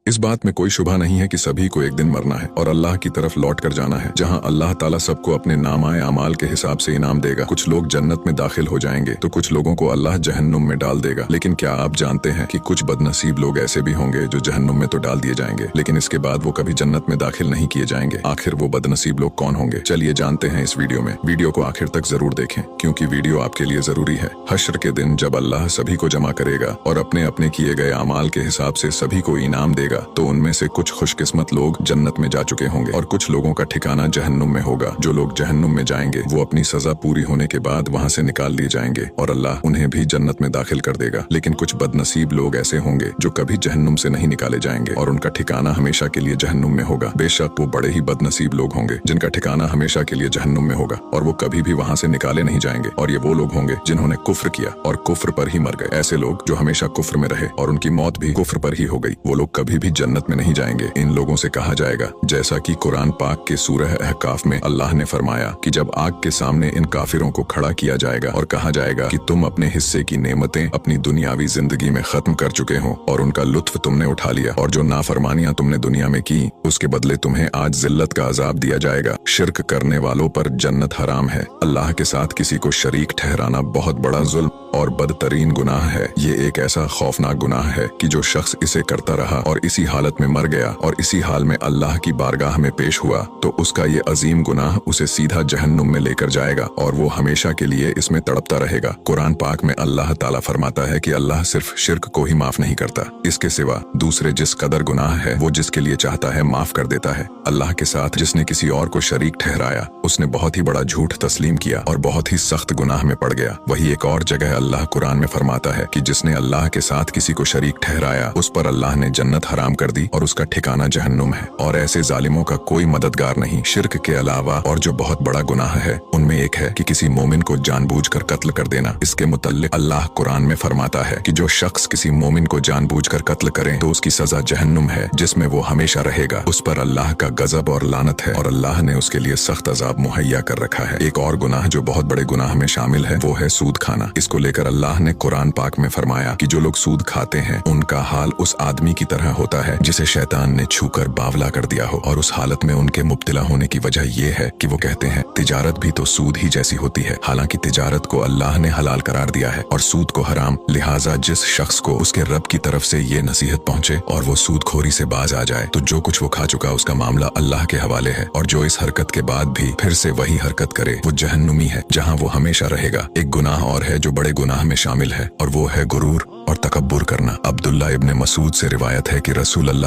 इस बात में कोई शुबा नहीं है कि सभी को एक दिन मरना है और अल्लाह की तरफ लौट कर जाना है, जहां अल्लाह ताला सबको अपने नामाए अमाल के हिसाब से इनाम देगा। कुछ लोग जन्नत में दाखिल हो जाएंगे तो कुछ लोगों को अल्लाह जहन्नुम में डाल देगा। लेकिन क्या आप जानते हैं कि कुछ बदनसीब लोग ऐसे भी होंगे जो जहन्नुम में तो डाल दिए जाएंगे, लेकिन इसके बाद वो कभी जन्नत में दाखिल नहीं किए जाएंगे। आखिर वो बदनसीब लोग कौन होंगे? चलिए जानते हैं इस वीडियो में। वीडियो को आखिर तक जरूर देखें क्योंकि वीडियो आपके लिए जरूरी है। हश्र के दिन जब अल्लाह सभी को जमा करेगा और अपने अपने किए गए अमाल के हिसाब से सभी को इनाम देगा, तो उनमें से कुछ खुशकिस्मत लोग जन्नत में जा चुके होंगे और कुछ लोगों का ठिकाना जहन्नुम में होगा। जो लोग जहन्नुम में जाएंगे वो अपनी सजा पूरी होने के बाद वहां से निकाल लिए जाएंगे और अल्लाह उन्हें भी जन्नत में दाखिल कर देगा। लेकिन कुछ बदनसीब लोग ऐसे होंगे जो कभी जहन्नुम से नहीं निकाले जाएंगे और उनका ठिकाना हमेशा के लिए जहन्नुम में होगा। बेशक वो बड़े ही बदनसीब लोग होंगे जिनका ठिकाना हमेशा के लिए जहन्नुम में होगा और वो कभी भी वहां से निकाले नहीं जाएंगे। और ये वो लोग होंगे जिन्होंने कुफ्र किया और कुफ्र पर ही मर गए। ऐसे लोग जो हमेशा कुफ्र में रहे और उनकी मौत भी कुफ्र पर ही हो गई, वो लोग कभी भी जन्नत में नहीं जाएंगे। इन लोगों से कहा जाएगा, जैसा कि कुरान पाक के सूरह अहकाफ में अल्लाह ने फरमाया कि जब आग के सामने इन काफिरों को खड़ा किया जाएगा और कहा जाएगा कि तुम अपने हिस्से की नेमतें अपनी दुनियावी जिंदगी में खत्म कर चुके हो और उनका लुत्फ तुमने उठा लिया और जो नाफरमानियां तुमने दुनिया में की उसके बदले तुम्हें आज जिल्लत का अजाब दिया जाएगा। शिर्क करने वालों पर जन्नत हराम है। अल्लाह के साथ किसी को शरीक ठहराना बहुत बड़ा जुल्म और बदतरीन गुनाह है। ये एक ऐसा खौफनाक गुनाह है कि जो शख्स इसे करता रहा और इसी हालत में मर गया और इसी हाल में अल्लाह की बारगाह में पेश हुआ, तो उसका ये अजीम गुनाह उसे सीधा जहन्नुम में लेकर जाएगा और वो हमेशा के लिए इसमें तड़पता रहेगा। कुरान पाक में अल्लाह ताला फरमाता है कि अल्लाह सिर्फ शिर्क को ही माफ नहीं करता, इसके सिवा दूसरे जिस कदर गुनाह है वो जिसके लिए चाहता है माफ कर देता है। अल्लाह के साथ जिसने किसी और को शरीक ठहराया उसने बहुत ही बड़ा झूठ तस्लीम किया और बहुत ही सख्त गुनाह में पड़ गया। वही एक और जगह अल्लाह कुरान में फरमाता है कि जिसने अल्लाह के साथ किसी को शरीक ठहराया उस पर अल्लाह ने जन्नत हराम कर दी और उसका ठिकाना जहन्नुम है और ऐसे जालिमों का कोई मददगार नहीं। शिर्क के अलावा और जो बहुत बड़ा गुनाह है उनमें एक है कि किसी मोमिन को जानबूझकर कत्ल कर देना। इसके मुतल्लिक अल्लाह कुरान में फरमाता है कि जो शख्स किसी मोमिन को जानबूझकर कत्ल करे तो उसकी सजा जहन्नुम है जिसमें वो हमेशा रहेगा। उस पर अल्लाह का गजब और लानत है और अल्लाह ने उसके लिए सख्त अजाब मुहैया कर रखा है। एक और गुनाह जो बहुत बड़े गुनाह में शामिल है वो है सूद खाना। इसको लेकर अल्लाह ने कुरान पाक में फरमाया कि जो लोग सूद खाते हैं उनका हाल उस आदमी की तरह होता है जिसे शैतान ने छूकर बावला कर दिया हो और उस हालत में उनके मुब्तिला होने की वजह ये है कि वो कहते हैं तिजारत भी तो सूद ही जैसी होती है। हालांकि तिजारत को अल्लाह ने हलाल करार दिया है और सूद को हराम। लिहाजा जिस शख्स को उसके रब की तरफ से ये नसीहत पहुंचे और वो सूदखोरी से बाज आ जाए तो जो कुछ वो खा चुका उसका मामला अल्लाह के हवाले है और जो इस हरकत के बाद भी फिर से वही हरकत करे वो जहन्नुमी है जहां वो हमेशा रहेगा। एक गुनाह और है जो बड़े गुनाह में शामिल है और वो है गुरूर और तकब्बुर करना। अब्दुल्ला इब्ने मसूद से रिवायत है कि रसूल